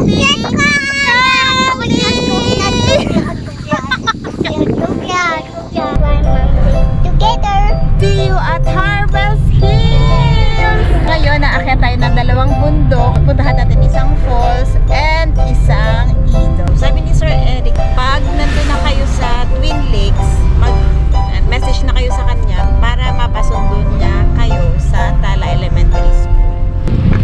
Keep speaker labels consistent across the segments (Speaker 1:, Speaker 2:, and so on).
Speaker 1: See you at Harvest Hills! Ngayon, naakyat tayo ng dalawang bundok. Puntahan natin isang falls and isang ilog. Sabi ni Sir Eric, pag nandun na kayo sa Twin Lakes, mag-message na kayo sa kanya para mapasundo niya kayo sa Tala Elementary School.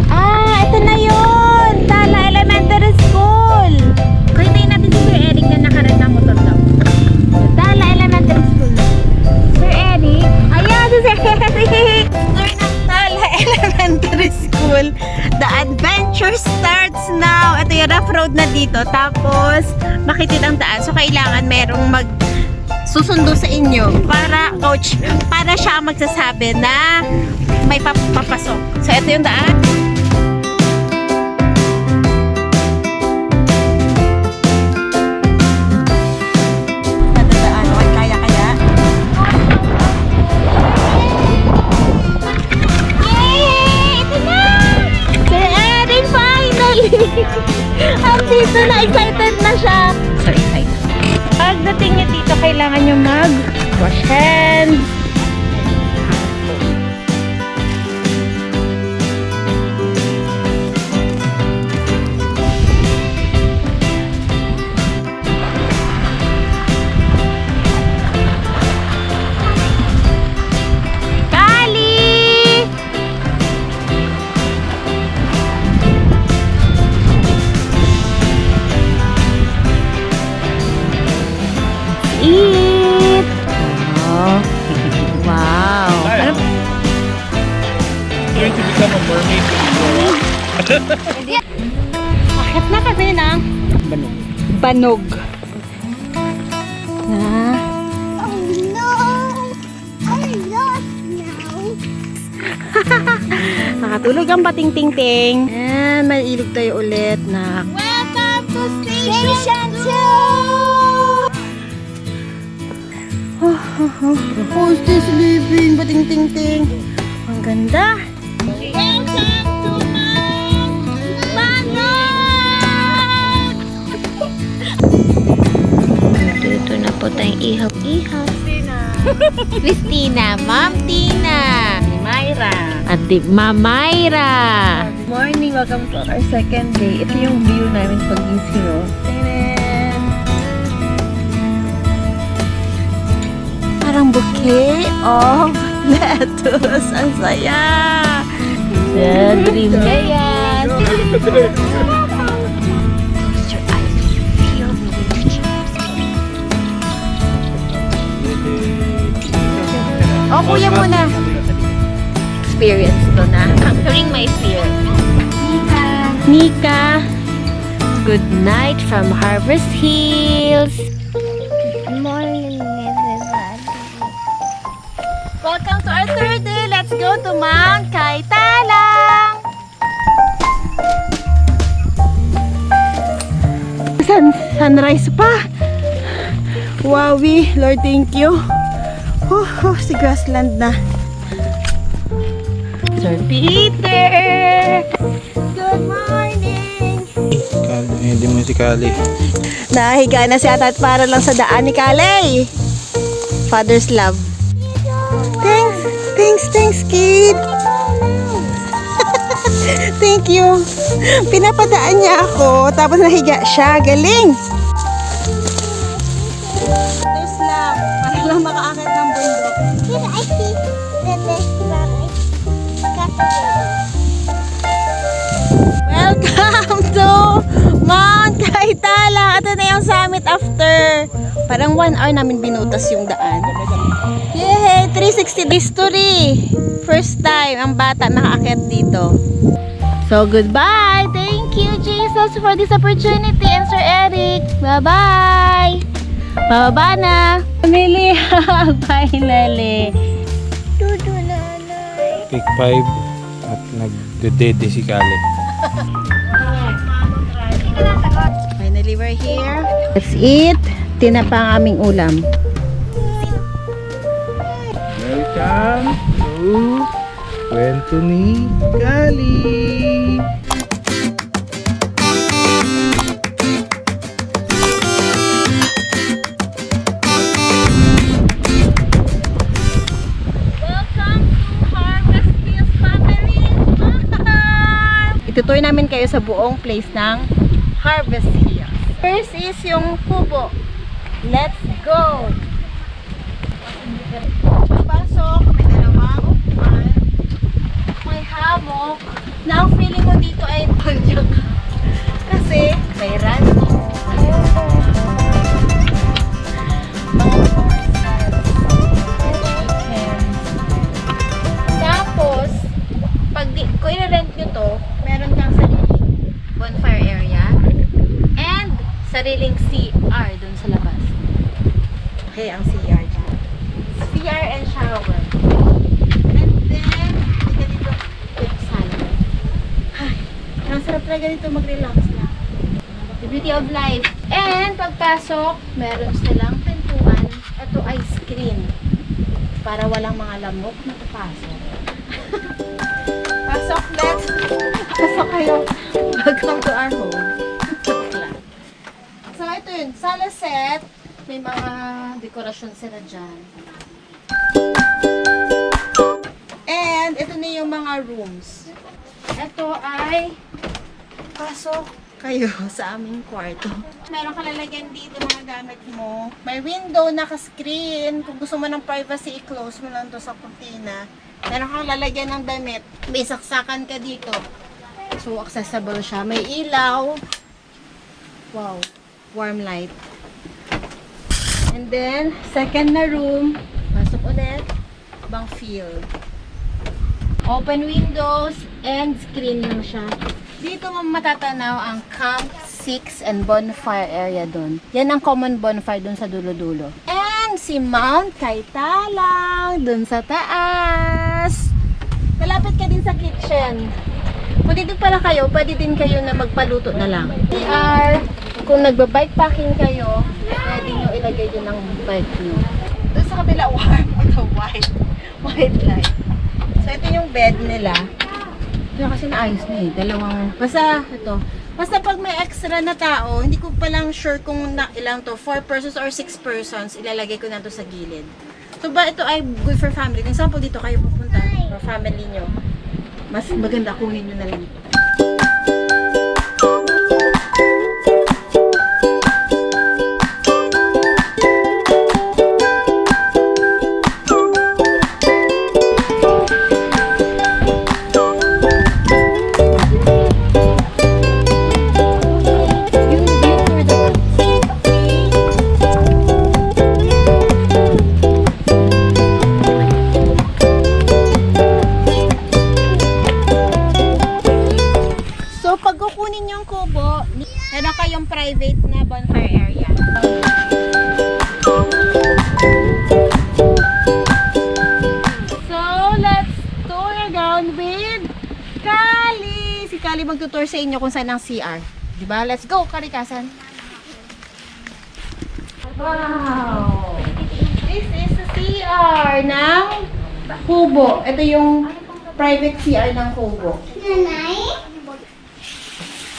Speaker 1: Ah, ito na yun! Tala Elementary School! Hintayin natin si Sir Eric na nakaraan na motor daw. Tala Elementary School. Sir Eric? Ayan, si Sir Eric! Turn ng Tala Elementary School. The adventure starts now. Ito yung rough road na dito. Tapos, makitid ang daan. So, kailangan merong susundo sa inyo para, coach, para siya ang magsasabi na may papasok. So, ito yung daan. Andito na, excited na siya. So excited. Pagdating niya dito, kailangan niyo mag-wash hands. Eat! Oh. Wow! Ano?
Speaker 2: Going to become a mermaid when you grow up.
Speaker 1: Akit na kami ng
Speaker 2: Banog.
Speaker 1: banog. Na?
Speaker 3: Oh no! I lost now.
Speaker 1: Nakatulog ang pating-ting-ting. And may ilog tayo ulit na
Speaker 3: Welcome to Station 2!
Speaker 1: Who's this living? Pating-ting-ting. Ang ganda.
Speaker 3: Welcome to Manok!
Speaker 1: Dito na po tayong ihaw-ihaw. Christina, Ma'am Tina, Myra, at Mamayra.
Speaker 4: Good morning! Welcome to our second day. Ito yung view namin pag-gising, no?
Speaker 1: Parang bouquet of lettuce. Ang saya! Sa dream na yan. Oh, kuya muna. Experience to na. During my fear. Nika. Good night from Harvest Hills.
Speaker 3: Good morning, everybody.
Speaker 1: Welcome to our third day. Let's go to Mount Kaitalang. Sunrise pa. Wowie, Lord, thank you. Si grassland na. Sir Peter! Good morning!
Speaker 2: Hindi mo si Kali.
Speaker 1: Nahiga na si Atat para lang sa daan ni Kaley. Father's love. Thanks, kid. Thank you. Pinapadaan niya ako, tapos nahiga siya. Galing. Father's love. Para lang makaakit ng bundok.
Speaker 3: Here I see the next rabbit.
Speaker 1: Welcome to Mount Kaitalang. Ito na yung summit after. Parang 1 hour namin binutas yung daan. Yay! 360 history. First time ang bata nakaakyat dito. So goodbye. Thank you, Jesus, for this opportunity. And Sir Eric. Bye-bye. Bababa na. Family hug. Finally.
Speaker 3: Dudu nanay.
Speaker 2: Take 5 at nagdedede si Kali.
Speaker 1: Finally, we're here. Let's eat. Tinapa ang aming ulam.
Speaker 2: Welcome to Kwento ni Kali.
Speaker 1: Itutour namin kayo sa buong place ng Harvest Hills. First is yung kubo. Let's go! Pagpasok, may dalawang upuan. May hammock. Na ang feeling mo dito ay tanjak. Kasi may rancho. Mga horses. Chickens. Tapos, kung i-rent nyo to, meron kang sariling bonfire area and sariling CR dun sa labas. Okay, ang CR dyan. CR and shower. And then, dito yung sala. Ay, ang sarap talaga dito mag-relax lang. The beauty of life. And pagpasok, meron silang pintuan. Ito ay screen. Para walang mga lamok na papasok. Pasok, let's. Pasok kayo. Welcome to our home. So, ito yun. Sala set. May mga dekorasyon sila dyan. And, ito na yung mga rooms. Ito ay pasok kayo sa aming kwarto. Meron ka lalagyan dito mga gamit mo. May window, naka-screen. Kung gusto mo ng privacy, i-close mo lang to sa kurtina. Meron kang lalagyan ng damit. May saksakan ka dito. So, accessible siya. May ilaw. Wow. Warm light. And then, second na room. Pasok ulit. Bang field. Open windows and screen lang siya. Dito mo matatanaw ang Camp 6 and bonfire area doon. Yan ang common bonfire doon sa dulo-dulo. And si Mount Kaitalang doon sa taas. Malapit ka din sa kitchen. Kung dito pala kayo, pwede din kayo na magpaluto na lang. Kung nagba-bike packing kayo, pwede nyo ilagay din ang bike nyo. Doon sa kabila, warm ito, white light. So ito yung bed nila. Ito kasi naayos na eh. Basta pag may extra na tao, hindi ko palang sure kung ilang to, 4 persons or 6 persons, ilalagay ko na to sa gilid. So ba ito ay good for family? Kung example dito kayo pupunta, for family nyo, mas maganda kunin nyo na lang ito. Meron kayong private na bonfire area. So, let's tour around with Kali. Si Kali magtutour sa inyo kung saan ang CR. Diba? Let's go, Karikasan. Wow! This is the CR ng Kubo. Ito yung private CR ng Kubo.
Speaker 3: Nanay?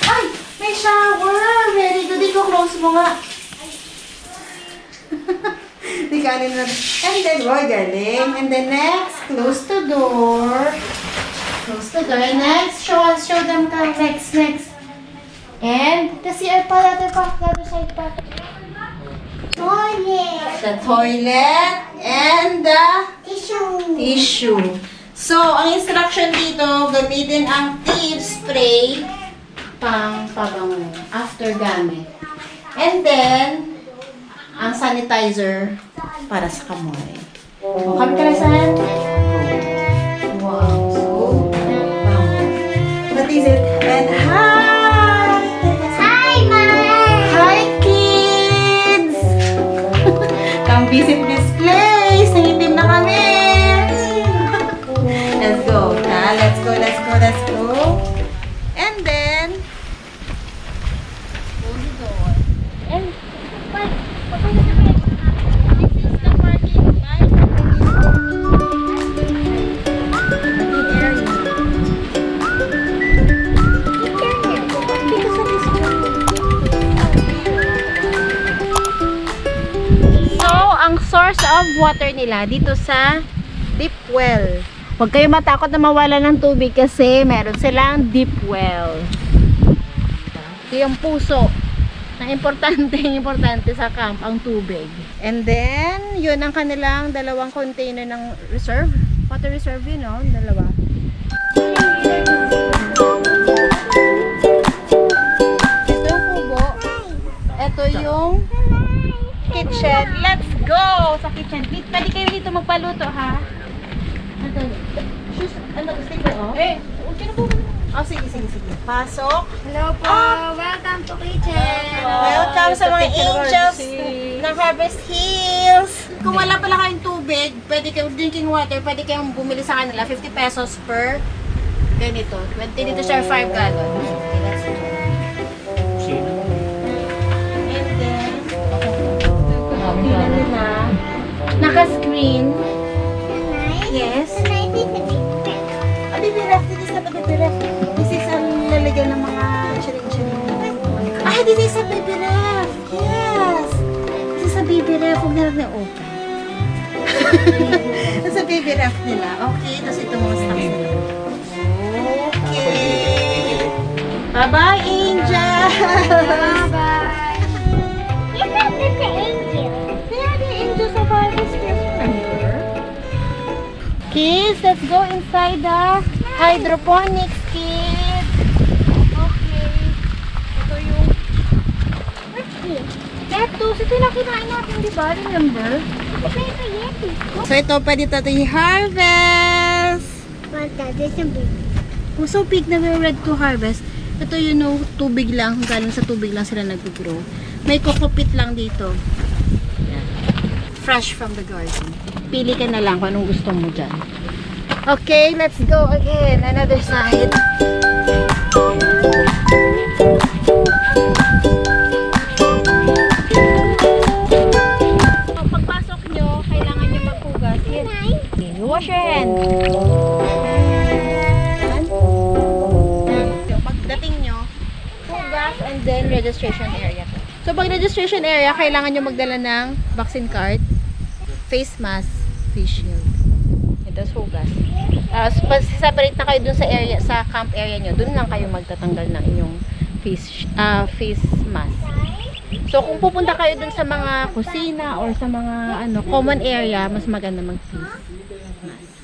Speaker 1: Ay! May shower! Very good. Ikaw, close mo nga. Di kanin na. And then, boy, galing. And then next, close the door. Close the door. And next, show them ka. Next. And, the CR pa, the other side pa.
Speaker 3: Toilet.
Speaker 1: The toilet and the
Speaker 3: Tissue.
Speaker 1: tissue. So, ang instruction dito, gamitin ang tea spray pang pabango after gamit. And then, ang sanitizer para sa kamoy. O, kami ka na saan? Wow. So, what is it? And hi!
Speaker 3: Hi, Mom!
Speaker 1: Hi, kids! Come visit this place. Nangitim na kami. Let's go. Let's go. And then, close the door. And, this is the parking, right? Parking area. Dito sa display. So, ang source of water nila dito sa deep well. Huwag kayo matakot na mawala ng tubig kasi meron silang deep well. Ito yung puso na importante sa camp, ang tubig. And then, yun ang kanilang dalawang container ng reserve. Water reserve yun, no? Dalawa. Ito yung kubo. Ito yung kitchen. Let's go sa kitchen. Pwede kayo dito magpaluto, ha? Ito. Shoes, ano, stay ba, oh? Sino po? Oh, sige. Pasok.
Speaker 3: Hello po. Welcome to kitchen.
Speaker 1: Welcome sa mga angels ng Harvest Hills. Kung wala pala kayong tubig, pwede kayong drinking water, pwede kayong bumili sa kanila. 50 pesos per ganito. 20 liters or 5 gallons. Okay, that's it. And then, tingnan nila. Naka-screen. Yes. Baby ref, this is not a baby ref. This is ang lalagyan ng mga chiring-chiring. This is a baby ref. Yes. This is a baby ref. Huwag na lang na-open. This is a baby ref nila. Okay, tapos ito mga stocks nila. Okay. Bye-bye, Angel.
Speaker 3: Bye. You're not the angel.
Speaker 1: They are the angels of Harvest Hills, remember? Kids, let's go inside the hydroponics, kids. Okay. Ito yung... Lettuce. Ito yung nakinain natin, di ba? Remember? So ito, pwede ito i-harvest. Oh, so big na we're ready to harvest. Ito yun, no, tubig lang. Galing sa tubig lang sila nag-grow. May kokopit lang dito. Yan. Fresh from the garden. Pili ka na lang kung anong gusto mo dyan. Okay, let's go again. Another side. Pagpasok nyo, kailangan nyo maghugas. Okay, wash your hand. Pagdating nyo, hugas and then registration area. So pag registration area, kailangan nyo magdala ng vaccine card, face mask, face shield. Ito hugas. Separate na kayo dun sa area, sa camp area nyo. Dun lang kayo magtatanggal ng inyong face mask. So kung pupunta kayo dun sa mga kusina or sa mga common area, mas maganda mag-face mask.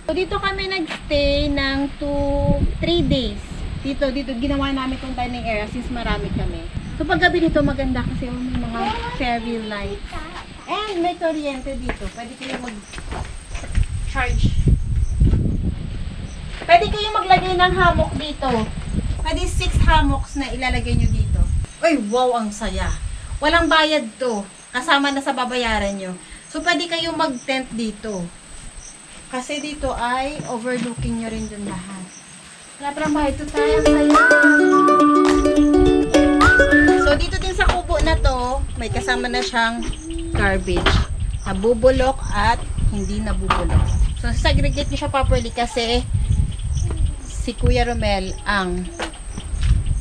Speaker 1: So dito kami nagstay ng 3 days. Dito ginawa namin itong dining area since marami kami. So paggabi dito maganda kasi may mga fairy lights. And may kuryente dito. Pwede kayo mag-charge. Pwede kayo maglagay ng hammock dito. Pwede 6 hammocks na ilalagay nyo dito. Uy, wow, ang saya. Walang bayad to. Kasama na sa babayaran nyo. So pwede kayo mag-tent dito. Kasi dito ay overlooking nyo rin dun lahat. Wala parang bahay to tayo. Ang saya. So dito din sa kubo na to, may kasama na siyang garbage. Nabubulok at hindi nabubulok. So segregate nyo siya properly kasi si Kuya Romel ang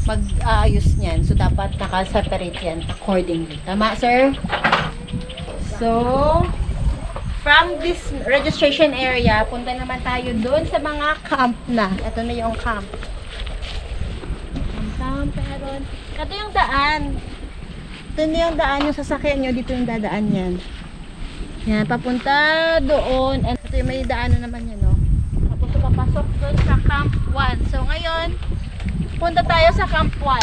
Speaker 1: mag-aayos niyan. So dapat naka-separate yan accordingly. Tama, sir? So from this registration area, punta naman tayo doon sa mga camp na. Ito na yung camp. Pero ito yung daan. Ito na yung daan, yung sasakyan nyo. Dito yung dadaan yan. Yan, papunta doon. And ito yung may daanan naman yan, no? Tapos papasok doon sa Camp 1. So ngayon, punta tayo sa Camp 1.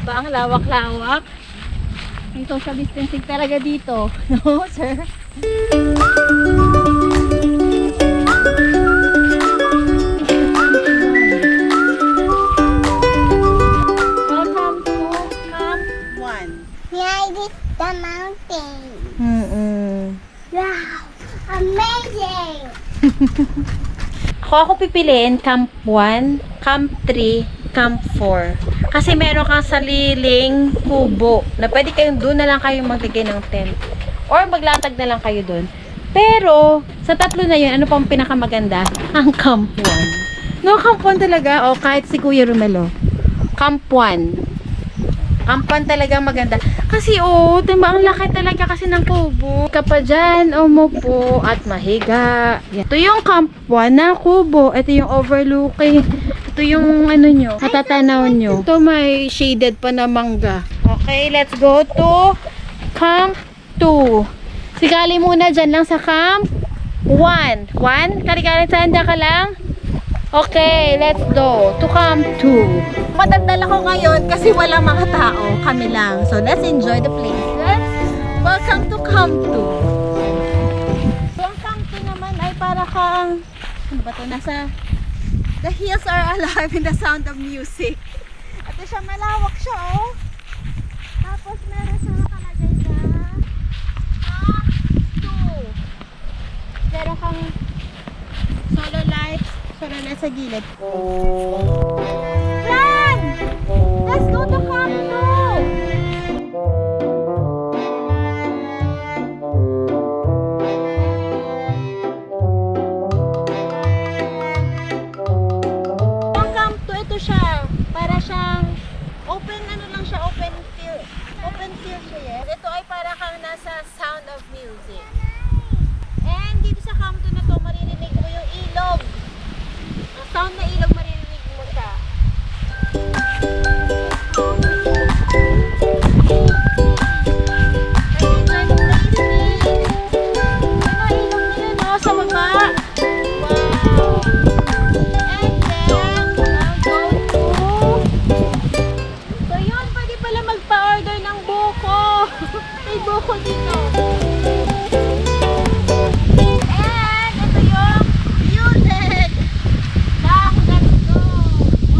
Speaker 1: Ba ang lawak-lawak? Ang social distancing talaga dito. No, sir? Welcome to Camp 1.
Speaker 3: Behind is the mountain. Wow, amazing!
Speaker 1: Ako pipiliin Camp 1, Camp 3, Camp 4. Kasi meron kang sariling kubo na pwede kayong doon na lang kayong maglagay ng tent. Or maglatag na lang kayo doon. Pero, sa tatlo na yun, ano pang pinakamaganda? Ang Camp 1. No, Camp 1 talaga. O, kahit si Kuya Romelo. Camp 1. Kampan talaga maganda. Kasi diba, ang laki talaga kasi ng kubo. Ka pa dyan, umupo at mahiga. Yan. Ito yung Camp 1 na kubo. Ito yung overlooking. Ito yung ano nyo, matatanaw nyo. Ito may shaded pa na mangga. Okay, let's go to Camp 2. Sigali muna dyan lang sa Camp 1. 1? Kali-kali saan dyan ka lang? Okay, let's go to Camp 2. Matandal ako ngayon kasi wala mga tao. Kami lang. So, let's enjoy the place. Welcome to Camp 2. So, ang Camp 2 naman ay para kang, ano ba ito? The hills are alive in the sound of music. At siya, malawak siya, oh. Tapos, meron siya nakalagay na Camp 2. Meron kang solar lights sa gilid. Plan! Let's go to Camp 2! Ang Camp 2, ito siya. Para siyang open, ano lang siya, open field. Open field siya, yes. Ito ay para kang nasa sound of music. And dito sa Camp 2 na to, maririnig mo yung ilog. Ang sound na ilog, maririnig mo siya. Sa baba. Wow. And then, now go to... So yun, pwede pala magpa-order ng buko. May buko dito. And ito yung music. Now, let's go.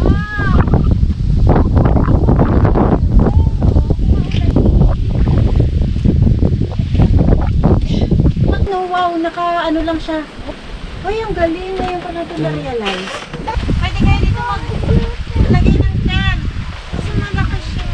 Speaker 1: Wow. No, wow, naka-ano lang siya. Ay, ang galing. Ngayon ko na ito na-realize. Pwede kayo dito maglagay ng tent. Kasi malaki siya.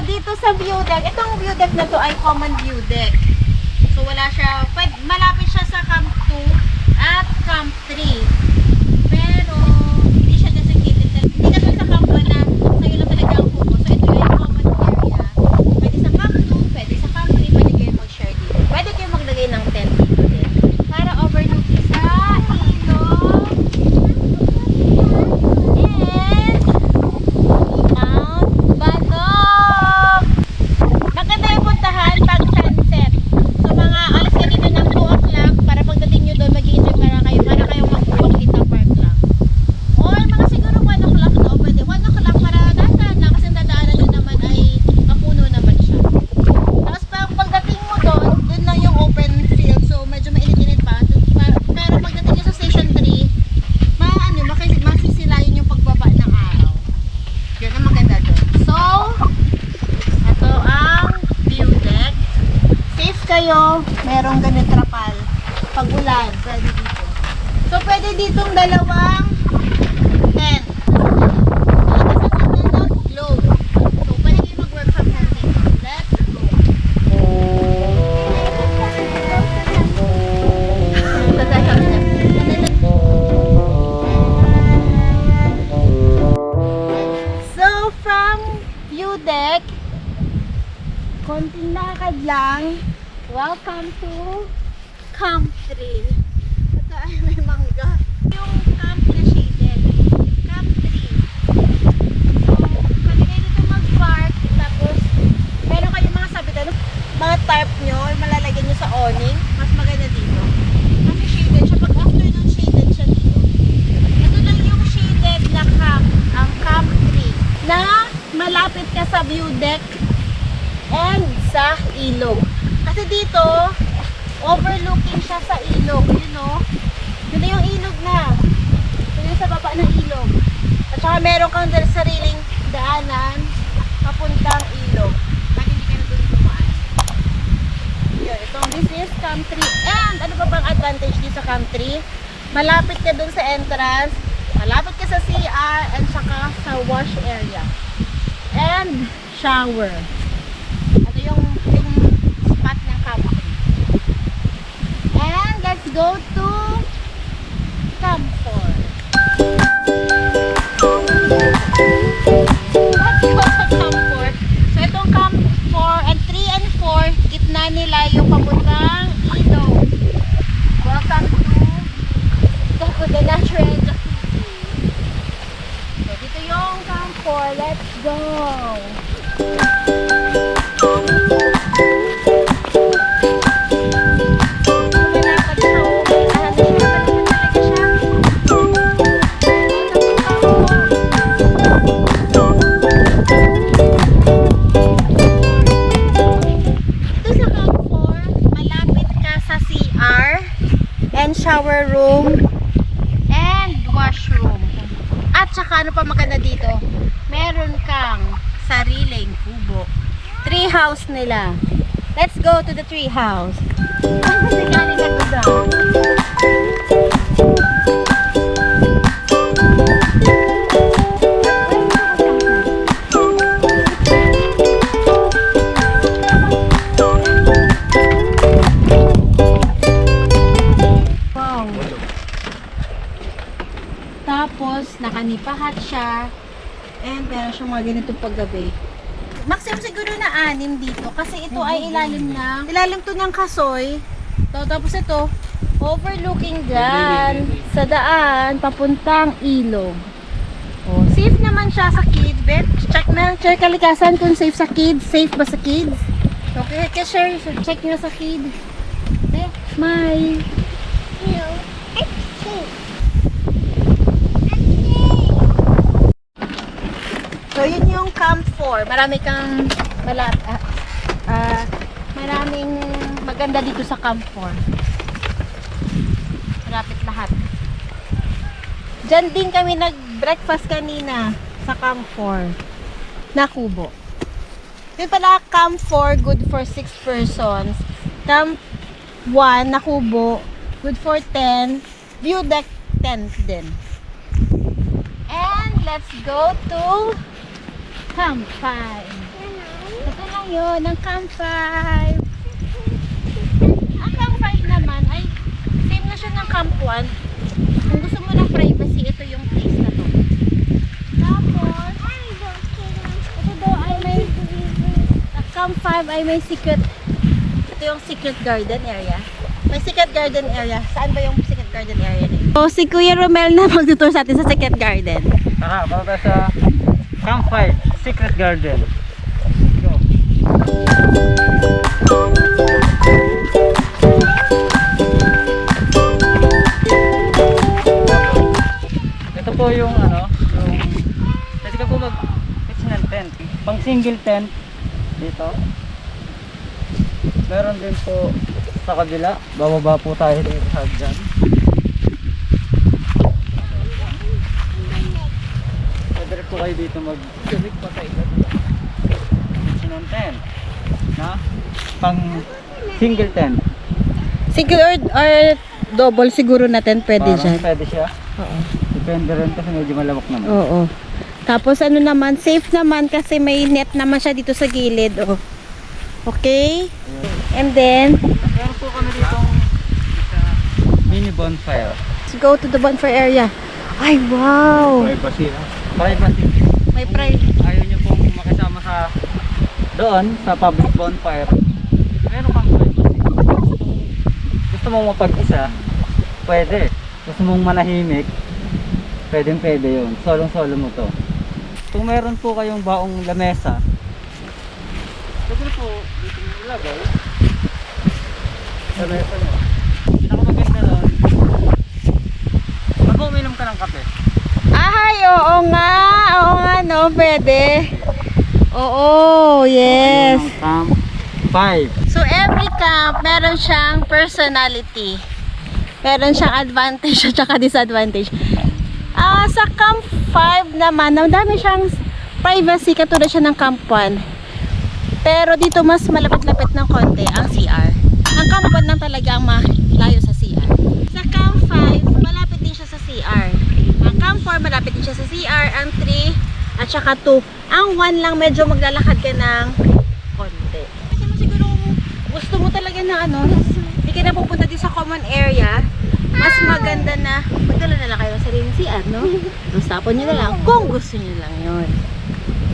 Speaker 1: Dito sa view deck, itong view deck na to ay common view deck. So wala siya, malapit siya sa Camp 2 at Camp 3. Pero hindi siya designated. Hindi ka sa Camp 1 na sa'yo lang talaga ang kubo. So ito yung common area. Pwede sa Camp 2, pwede sa Camp 3, pwede kayo mag-share dito. Pwede kayo maglagay ng tent dito din. Para overlook sa ilog. And Mount Banog. Maganda yung puntahan pag sunset. So mga alas ka dito ng 2 o'clock para pagdating nyo doon mag-i-enjoy para kayong mag-walk dito park lang. Or mga siguro 1 o'clock daw pwede. 1 o'clock para dahan lang kasi ang dadaanan doon naman ay kapuno naman siya. Tapos pagdating mo doon lang yung open field. So medyo mainit-init pa. Pero pagdating nyo sa station 3, masisilayin yung pagbaba ng araw. Yun ang maganda doon. So, ito ang view deck. Safe kayo. Merong ganun trapal. Pag ulan, pwede dito. So, pwede ditong dalawang tent. Nakasasakyan ng globe. So, pwede kayo mag-work from home dito. Let's go. So, from view deck, konting lakad lang. Welcome to Camp 3. Ito ay may mangga. Yung camp na shaded. Camp 3. So, pwede kayo dito mag-park. Tapos, meron kayong mga sabitan. Mga tarp nyo, malalagyan nyo sa awning. Mas maganda dito. Kasi shaded siya. Pag afternoon, shaded siya dito. Ito lang yung shaded na camp. Ang Camp 3. Na malapit ka sa view deck and sa ilog. Kasi dito, overlooking siya sa ilog. Yun o. Yun na yung ilog na. Yun yung sa baba ng ilog. At saka meron kang sariling daanan papuntang ilog. Pag hindi ka na doon tumaan. Yun, this is Camp 3. And ano pa bang advantage dito sa Camp 3? Malapit ka doon sa entrance. Malapit ka sa CR and saka sa wash area. And shower. Ito yung spot ng camping. And let's go to Camp 4. Let's go to Camp 4. So itong Camp 4 and 3 and 4, gitna nila yung papuntang ilog. Welcome to the natural jacuzzi. So dito yung Camp 4. Let's go! Malapad siya. Ano siya? Malapad talaga siya. Ito sa Camp 4, malapit ka sa CR and shower room and washroom. At saka ano pa maganda dito, meron kang sariling kubo. Tree house nila. Let's go to the tree house. Kasi galing ako doon. Wow. Tapos, nakanipahat siya. And meron siyang mga ganitong paggabi. Maximum siguro na 6 dito. Kasi ito ay ilalim to ng kasoy. Tapos ito, overlooking dyan sa daan, papuntang ilog. Oh, safe naman siya sa kids, bet. Check kalikasan kung safe sa kids. Safe ba sa kids? Okay, share. Check nyo sa kids. Eh, smile.
Speaker 3: No, it's safe.
Speaker 1: So, yun yung Camp 4. Marami kang maraming maganda dito sa Camp 4. Malapit lahat. Diyan din kami nag-breakfast kanina sa Camp 4 na kubo. Yun pala, Camp 4 good for 6 persons. Camp 1 na kubo good for 10. View deck 10 din. And let's go to Camp 5. Ito lang yun, ang Camp 5. Ang Camp 5 naman ay same na siya ng Camp 1. Kung gusto mo ng privacy, ito yung place na to. Tapos, ito daw ay may Camp 5 ay may secret. Ito yung secret garden area. May secret garden area. Saan ba yung secret garden area nito? So, si Kuya Romel na magtutur sa atin sa secret garden.
Speaker 2: Tara, baba sa Camp 5 Secret Garden. Go. Ito po yung pwede ka po mag-pitch ng tent. Pang single tent dito. Meron din po sa kabila. Bababa po tayo dito sa hagdan. Pwede po kayo dito mag-sulit pa tayo ng tent na pang single tent.
Speaker 1: Single or double siguro natin pwede
Speaker 2: Parang
Speaker 1: dyan.
Speaker 2: pwede siya.
Speaker 1: Oo.
Speaker 2: Depende rin kasi medyo malawak naman.
Speaker 1: Oo. Tapos ano naman, safe naman kasi may net naman siya dito sa gilid. Oh. Okay? And then,
Speaker 2: Meron po kami dito mini bonfire.
Speaker 1: let's go to the bonfire area. Ay, wow!
Speaker 2: Privacy.
Speaker 1: May private.
Speaker 2: Ayaw nyo pong makisama sa doon sa public bonfire. Meron kang privacy. Gusto mong mapag-isa, pwede. Gusto mong manahimik, pwede yun. Solong-solo mo to. Kung meron po kayong baong lamesa, pwede po dito nyo ilagay. Lamesa nyo. Pinakamaganda nun, pag uminom ka ng kape,
Speaker 1: Ay, oo nga. Oo nga, no? Pwede. Oo, yes.
Speaker 2: Camp 5.
Speaker 1: So, every camp, meron siyang personality. Meron siyang advantage at saka disadvantage. Sa Camp 5 naman, dami siyang privacy katulad siya ng Camp 1. Pero dito mas malapit-lapit ng konti ang CR. Ang Camp 1 lang talaga ang malayo sa CR. Sa Camp 5, malapit din siya sa CR. Ang Camp 4, malapit din siya sa CR. Ang 3, at saka 2. Ang 1 lang, medyo maglalakad ka ng konti. Kasi mo siguro gusto mo talaga na ano, hindi ka na pupunta din sa common area. Mas maganda na magdala na lang kayo sa sariling CR, no? Mas tapon nyo na lang kung gusto nyo lang yun.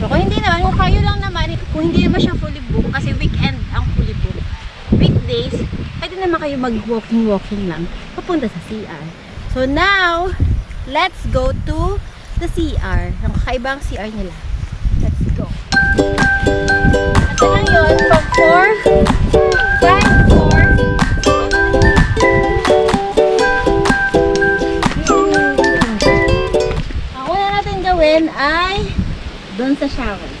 Speaker 1: So, kung hindi naman, kung kayo lang naman, kung hindi naman siya fully booked, kasi weekend ang fully booked. Weekdays, pwede naman kayo mag-walking lang papunta sa CR. So now, let's go to the CR. Ang kakaibang CR nila. Let's go. At lang yun, from 4, time 4. Ang una natin gawin ay doon sa shower.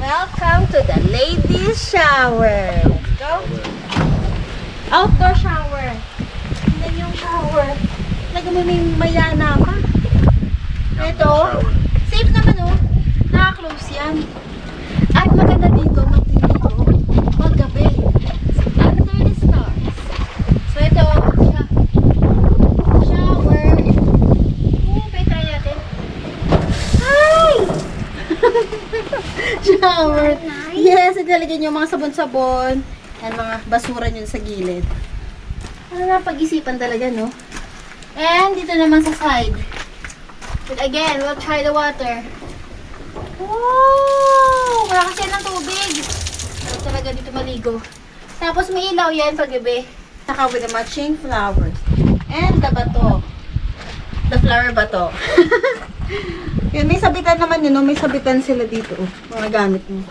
Speaker 1: Welcome to the ladies shower. Let's go. Outdoor shower. Tingnan yung shower. Mayana pa. Ito, safe naman oh. Naka-close yan. At maganda dito, magtiligo paggabi. Under the stars. So ito, shower. Try natin. Hi! Shower. Yes, ilalagay nyo mga sabon-sabon and mga basura nyo sa gilid. Ano na pag-isipan talaga, no? And dito naman sa side. But again, we'll try the water. Wow! Wala kasi ng tubig. Pero talaga dito maligo. Tapos may ilaw yan pag-gabi. Saka with the matching flowers. And the bato. The flower bato. Yun, may sabitan naman yun, no? May sabitan sila dito, oh. Mga gamit mo.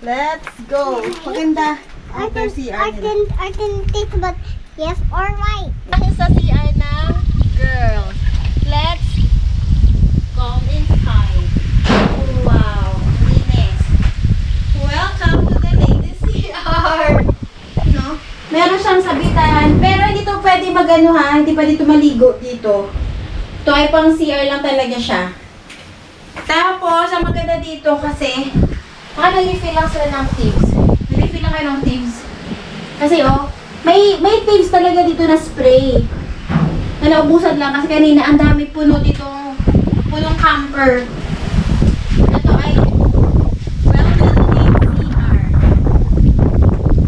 Speaker 1: Let's go. Maganda. Outdoor CR nila.
Speaker 3: I can think about yes or right.
Speaker 1: Dahil sa CR ng girls. Let's go inside. Wow. Linis. Welcome to the ladies CR. No? Meron siyang sabitan. Pero hindi to pwede magano ha. Hindi pa dito maligo dito. Ito ay pang CR lang talaga siya. Tapos, ang maganda dito kasi nag-refill lang sila ng thieves. Nag-refill lang kayo ng thieves. Kasi oh, may thieves talaga dito na spray. Na naubusan lang kasi kanina ang dami puno dito. Punong camper. Ito ay welcome to CR.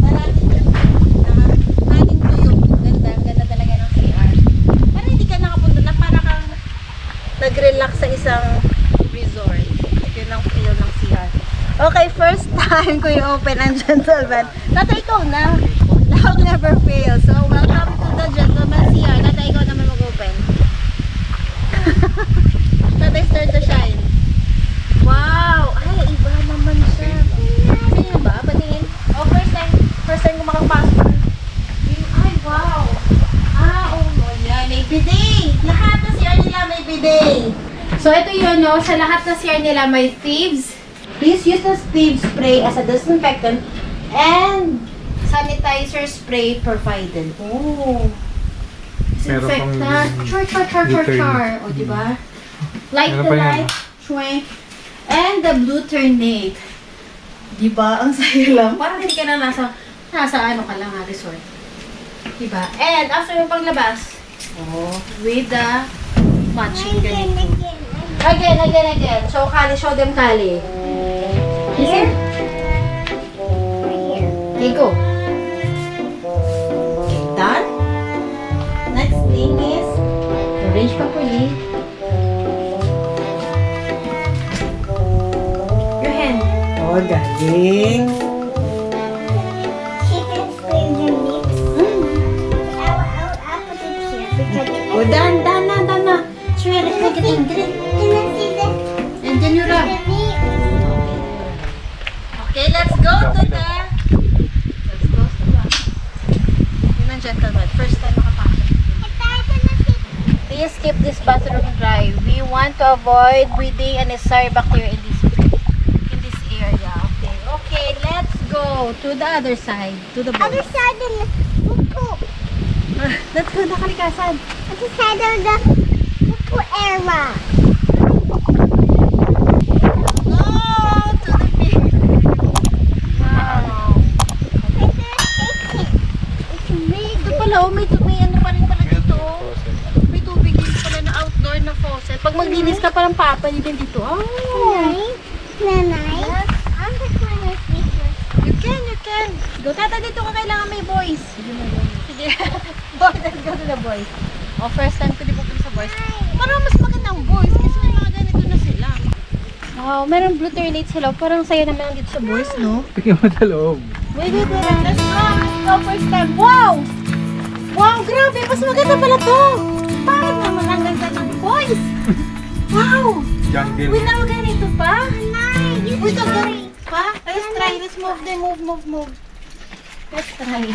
Speaker 1: Maraming tuyok. Ganda talaga ng CR. Para hindi ka nakapunta na para kang nag-relax sa isang resort. Yun ang feel ng CR. Okay, first time ko i-open ang gentleman. Tatay, ikaw na. Love never fails. So, welcome to the gentleman CR. Tatay, ikaw naman mag-open. Tatay, start to shine. Wow! Ay, iba naman siya. Sino ba? Patingin. Oh, first time ko makapasok. Ay, wow! Oh, yan. May bidet. Lahat na CR nila may bidet. So, ito yun, no? Sa lahat na CR nila may thieves. Please use the thieves spray as a disinfectant and sanitizer spray provided. Oh. Disinfectant. Char. O, diba? Light the light. Swank. And the blue turnate. Diba? Ang saya lang. Parang hindi ka na nasa ano ka lang ha, resort. Diba? And after yung paglabas, with the matching ganito. Again. So, show them Kali. Here? Okay, go. Okay, done. Next thing is arrange properly. Your hand. Oh, galing.
Speaker 3: She can spray your lips. I'll put it here because
Speaker 1: Oh, done na. Sure, let's make it in.
Speaker 3: can I see the
Speaker 1: And then you rub.
Speaker 3: lips?
Speaker 1: Okay, let's go to the... Yun ang gentleman. First time makapasok. Please keep this bathroom dry. We want to avoid breathing unnecessary bacteria in this area. Okay, let's go to the other side. To the
Speaker 3: Other
Speaker 1: boat.
Speaker 3: side of the poo.
Speaker 1: Let's go na kalikasan.
Speaker 3: Other side of the poo area.
Speaker 1: Ito pala, may ano pa rin pala dito. May tubig din pala na out pwede din dito. Oh.
Speaker 3: Nanay. I'm just going to speak.
Speaker 1: You can. Go, tata, dito ka kailangan may voice. Sige. Boy, let's go to the boys. Oh, first time ko di pupunta sa boys. Parang mas magandang boys kasi may mga ganito na sila. Wow, meron blue toilet sila. Parang sayo naman dito sa boys, no?
Speaker 2: Tingnan mo sa loob.
Speaker 1: Wait. Let's go. Let's go first time. Wow! Wow, grabe. Mas maganda pala to. Parang naman ang ganda ng boys. Wow!
Speaker 2: Jungle.
Speaker 1: Wait, na ganito pa?
Speaker 3: Nanay, you
Speaker 1: Wait,
Speaker 3: try.
Speaker 1: pa? Let's try. Let's move them. Move. Let's try.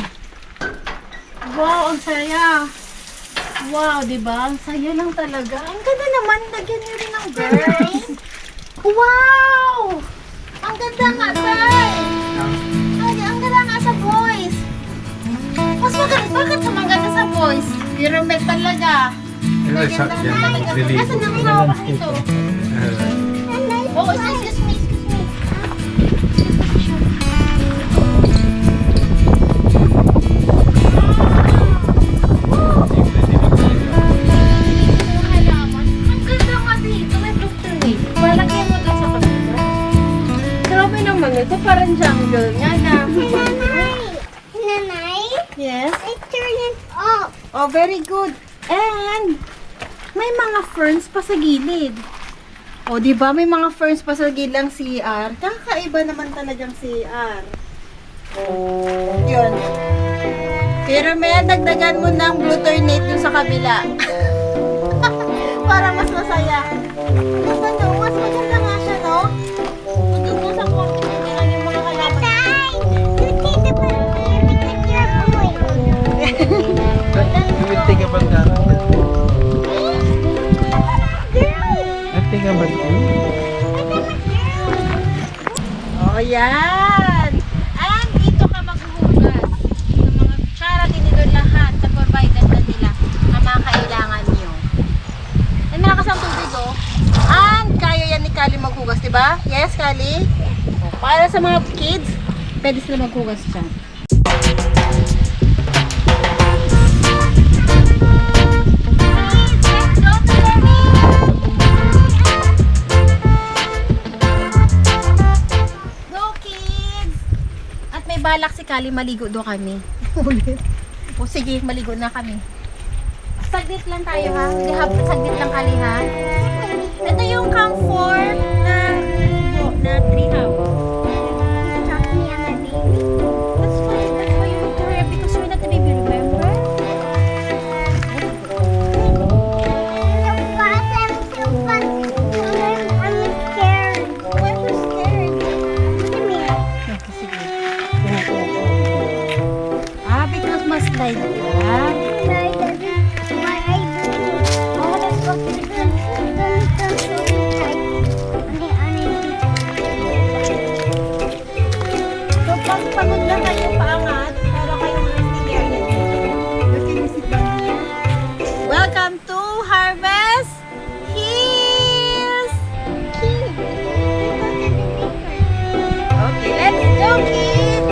Speaker 1: Wow, ang saya. Wow, di ba? Ang saya lang talaga. Ang ganda naman. Lagyan niyo rin ng girls. Wow! Ang ganda nga, tay. Ang ganda nga sa boys. Mas maganda. Bakit sa maganda sa boys? Pyramid talaga. Lagyan lang talaga. Nasaan ang hawak ito? Oh, excuse me. Ang ganda nga dito. May doctor eh. Palagay mo doon sa kapila. Grabe naman ito. Parang jungle nga na.
Speaker 3: Nanay,
Speaker 1: Yes?
Speaker 3: I turn it off.
Speaker 1: Oh, very good. And may mga ferns pa sa gilid. O, di ba? May mga ferns pa sa gilid ng CR. Kakaiba naman talagang CR. Yun. Pero may dagdagan mo ng blue tornado dun sa kabila. Para mas masaya. Mas maganda nga siya, no? Doon mo sa kwarto nyo lang yung mga kalaban.
Speaker 3: Tay, you need to put me because you're a boy.
Speaker 2: You will think about that. I think about you.
Speaker 1: Oh, yan! And dito ka maghuhugas ng mga kutsara, tinidor lahat na provided na nila na mga kailangan nyo. And malakas ang tubig, oh. And kaya yan ni Kali maghugas, di ba? Yes, Kali? Oh, para sa mga kids, pwede sila maghugas dyan. Go, kids! At may balak si Kali, maligo do kami. Ulit. O sige, maligo na kami. Saglit lang tayo, ha? Saglit lang, Kali, ha? Ito yung comfort na tree house.
Speaker 3: Talk to me, I'm a baby.
Speaker 1: That's why you have to hurry up because you're not a baby, remember?
Speaker 3: So fun. I'm scared.
Speaker 1: Why are you scared?
Speaker 3: Look at me.
Speaker 1: Okay, sige. Because mas slide ka.
Speaker 3: Nanay, that is why I do.
Speaker 1: Oh, let's go to the girl. So, pag pagod lang kayo paangat, pero kayong resting area dito. You can visit down here. Welcome to Harvest Hills! Okay, let's go, kids!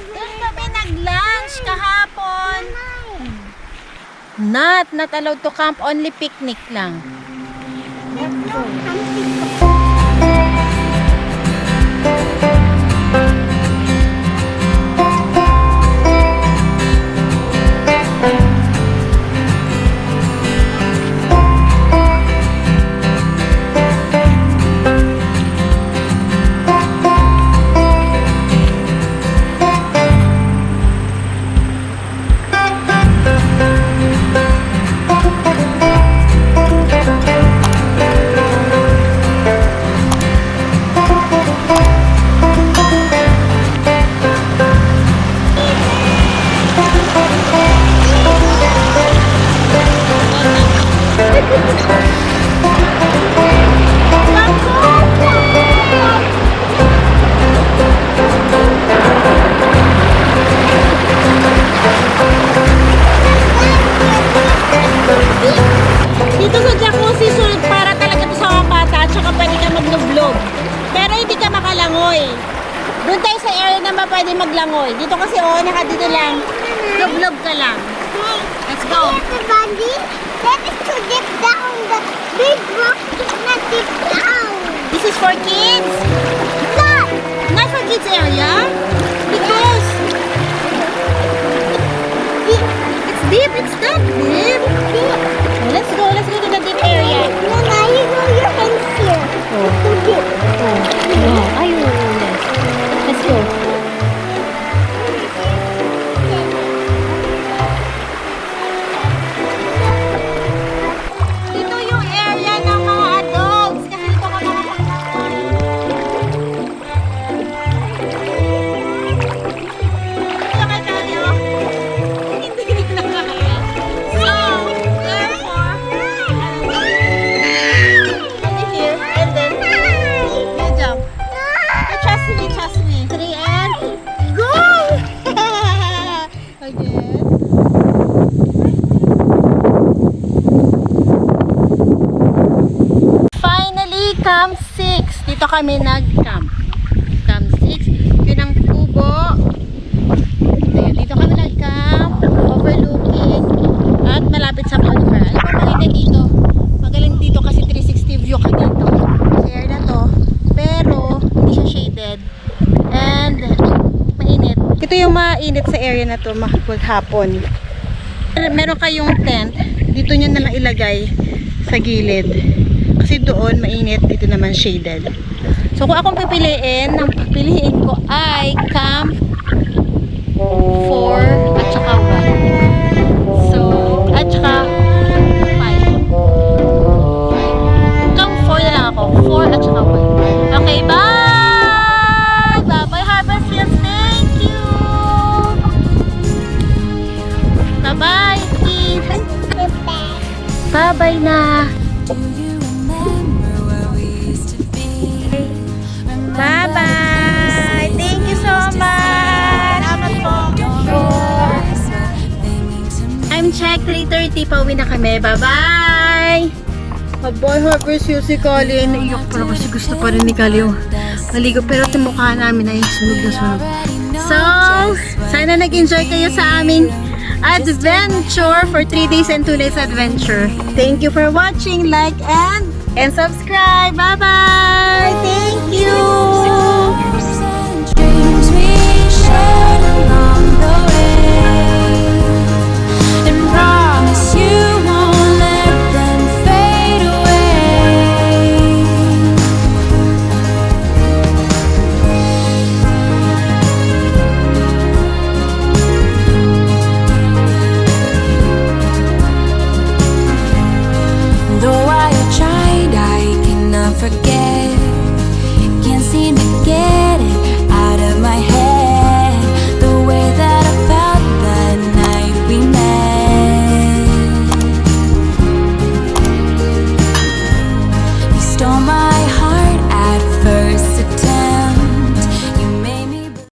Speaker 1: Doon kami nag-lunch kahapon. Not allowed to camp, only picnic lang. Dito sa jacuzzi, sulit para talaga to sa mga bata at saka pwede ka maglublog. Pero hindi ka makalangoy. Doon tayo sa area na pwede maglangoy. Dito kasi dito lang. Lublog ka lang. Let's go.
Speaker 3: The bunny, that is to dip down. The big rock is not dip down.
Speaker 1: This is for kids?
Speaker 3: Not.
Speaker 1: Not for kids area? Because it's deep. It's not deep. Let's go to the deep area.
Speaker 3: No, now you go your hands here. It's too deep.
Speaker 1: Let's go. Dito yung area ng mga adults. Kasi dito ka makakapaglangoy. Kaya tayo. Hindi na kaya. So, therefore, over here, and then, you jump. Trust me. 3 and go! Again. Finally, Camp 6. Dito kami nag-camp. Camp 6. Yun ang kubo. Ayan, dito kami nag-camp. Overlooking. At malapit sa bonfire. Alam mo, maganda dito. Magaling dito kasi 360 view ka dito. Share na to. Pero, hindi siya shaded. And, mainit. Ito yung mainit sa area na to maghapon. Meron kayong tent. Dito nyo na lang ilagay sa gilid. Kasi doon mainit, dito naman shaded. So kung akong pipiliin, ang pipiliin ko ay Camp 4 at saka 1. So, at saka 5. Camp 4 na lang ako. 4 at saka 1. Okay, bye! Bye-bye, Harvest Hills. Thank you! Bye-bye, kids! Bye-bye na! Bye-bye! Thank you so much! I'm check 3:30. Pauwi na kami. Bye-bye! Bye-bye, Harvest Hills si Kali. Naiyak pa kasi gusto pa rin ni Kali yung maligo. Pero yung mukha namin ay sunog na sunog. So, sana nag-enjoy kayo sa aming adventure for 3 days and 2 nights adventure. Thank you for watching. Like and subscribe. Bye-bye! Thank you!
Speaker 5: Dreams we shared along the way, and promise you won't let them fade away. Though I have tried, I cannot forget. Can't seem to get it out of my head. The way that I felt that night we met. You stole my